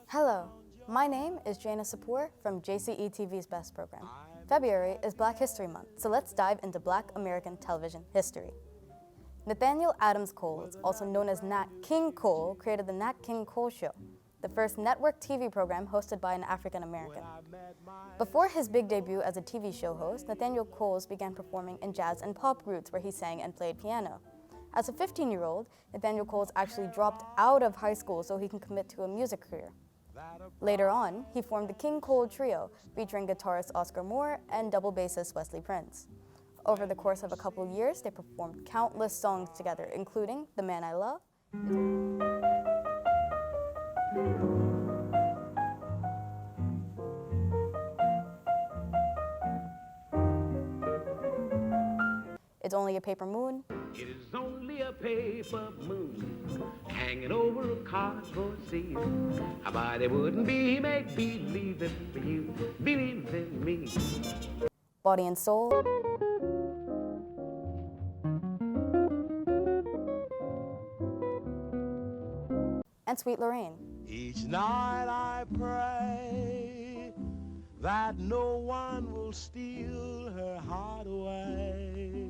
Hello, my name is Jayna Sephur from JCETV's B.E.S.T program. February is Black History Month, so let's dive into Black American television history. Nathaniel Adams Cole, also known as Nat King Cole, created the Nat King Cole Show, the first network TV program hosted by an African American. Before his big debut as a TV show host, Nathaniel Cole began performing in jazz and pop groups where he sang and played piano. As a 15-year-old, Nathaniel Cole actually dropped out of high school so he can commit to a music career. Later on, he formed the King Cole Trio, featuring guitarist Oscar Moore and double bassist Wesley Prince. Over the course of a couple of years, they performed countless songs together, including The Man I Love, It's Only a Paper Moon, It is only a paper moon hanging over a cardboard seal. How about it wouldn't be make believe it for you, believe in me. Body and Soul, and Sweet Lorraine. Each night I pray that no one will steal her heart away.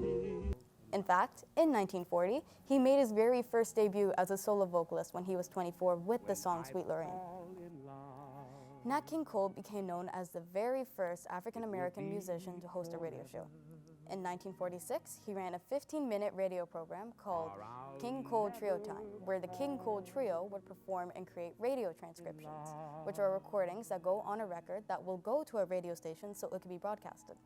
In fact, in 1940, he made his very first debut as a solo vocalist when he was 24 with the song Sweet Lorraine. Nat King Cole became known as the very first African-American musician to host a radio show. In 1946, he ran a 15-minute radio program called King Cole Trio Time, where the King Cole Trio would perform and create radio transcriptions, which are recordings that go on a record that will go to a radio station so it can be broadcasted.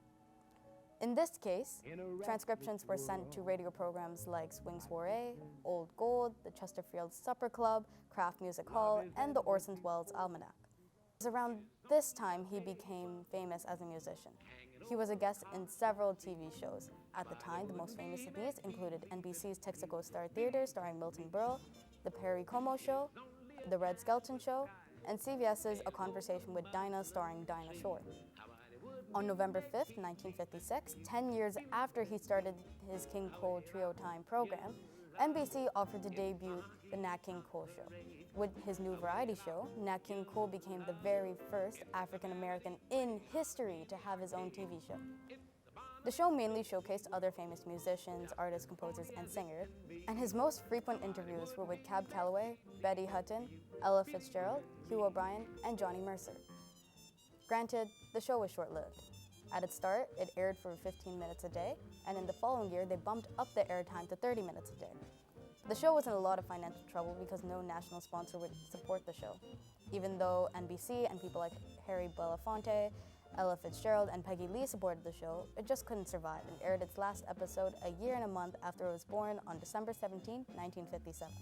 In this case, transcriptions were sent to radio programs like Swing Soiree, Old Gold, the Chesterfield Supper Club, Kraft Music Hall, and the Orson Welles Almanac. It was around this time he became famous as a musician. He was a guest in several TV shows. At the time, the most famous of these included NBC's Texaco Star Theater starring Milton Berle, The Perry Como Show, The Red Skelton Show, and CBS's A Conversation with Dinah starring Dinah Shore. On November 5th, 1956, 10 years after he started his King Cole Trio Time program, NBC offered to debut the Nat King Cole Show. With his new variety show, Nat King Cole became the very first African-American in history to have his own TV show. The show mainly showcased other famous musicians, artists, composers, and singers, and his most frequent interviews were with Cab Calloway, Betty Hutton, Ella Fitzgerald, Hugh O'Brien, and Johnny Mercer. Granted, the show was short-lived. At its start, it aired for 15 minutes a day, and in the following year, they bumped up the airtime to 30 minutes a day. The show was in a lot of financial trouble because no national sponsor would support the show. Even though NBC and people like Harry Belafonte, Ella Fitzgerald, and Peggy Lee supported the show, it just couldn't survive and aired its last episode a year and a month after it was born on December 17, 1957.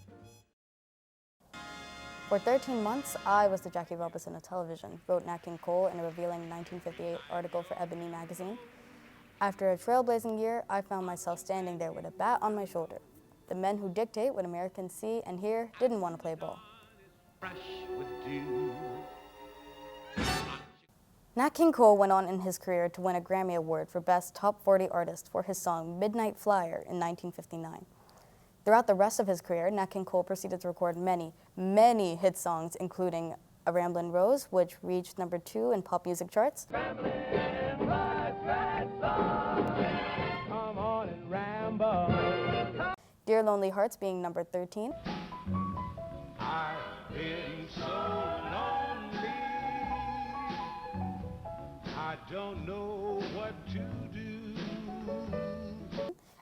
For 13 months, I was the Jackie Robinson of television, wrote Nat King Cole in a revealing 1958 article for Ebony magazine. After a trailblazing year, I found myself standing there with a bat on my shoulder. The men who dictate what Americans see and hear didn't want to play ball. Nat King Cole went on in his career to win a Grammy Award for Best Top 40 Artist for his song Midnight Flyer in 1959. Throughout the rest of his career, Nat King Cole proceeded to record many, many hit songs, including A Ramblin' Rose, which reached number 2 in pop music charts. Ramblin' right, come on and ramble. Dear Lonely Hearts being number 13. I've been so lonely, I don't know what to do.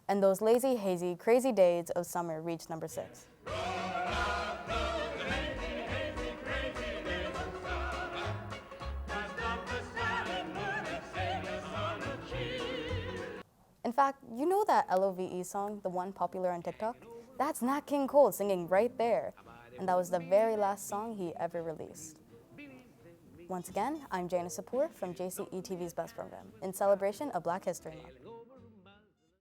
And Those Lazy, Hazy, Crazy Days of Summer reached number 6. In fact, you know that LOVE song, the one popular on TikTok? That's Nat King Cole singing right there. And that was the very last song he ever released. Once again, I'm Jayna Sephur from JCETV's B.E.S.T program in celebration of Black History Month.